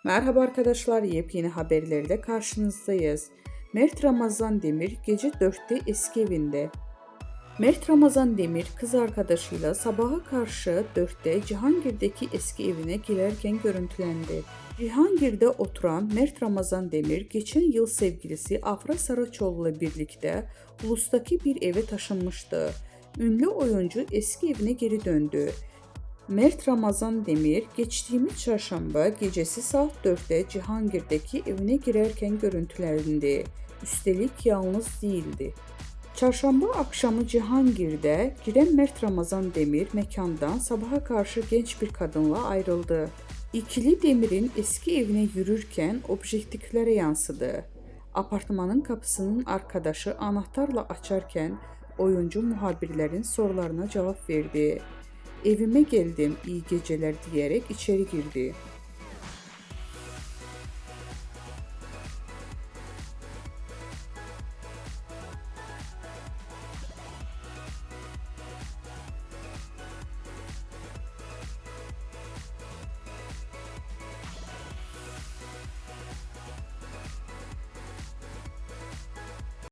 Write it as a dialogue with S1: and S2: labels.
S1: Merhaba arkadaşlar, yepyeni haberlerle karşınızdayız. Mert Ramazan Demir gece 4'te eski evinde. Mert Ramazan Demir kız arkadaşıyla sabaha karşı 4'te Cihangir'deki eski evine girerken görüntülendi. Cihangir'de oturan Mert Ramazan Demir geçen yıl sevgilisi Afra Saraçoğlu ile birlikte Ulus'taki bir eve taşınmıştı. Ünlü oyuncu eski evine geri döndü. Mert Ramazan Demir geçtiğimiz çarşamba gecesi saat 4'te Cihangir'deki evine girerken görüntülendi. Üstelik yalnız değildi. Çarşamba akşamı Cihangir'de giren Mert Ramazan Demir mekandan sabaha karşı genç bir kadınla ayrıldı. İkili Demir'in eski evine yürürken objektiflere yansıdı. Apartmanın kapısının arkadaşı anahtarla açarken oyuncu muhabirlerin sorularına cevap verdi. Evime geldim, iyi geceler diyerek içeri girdi.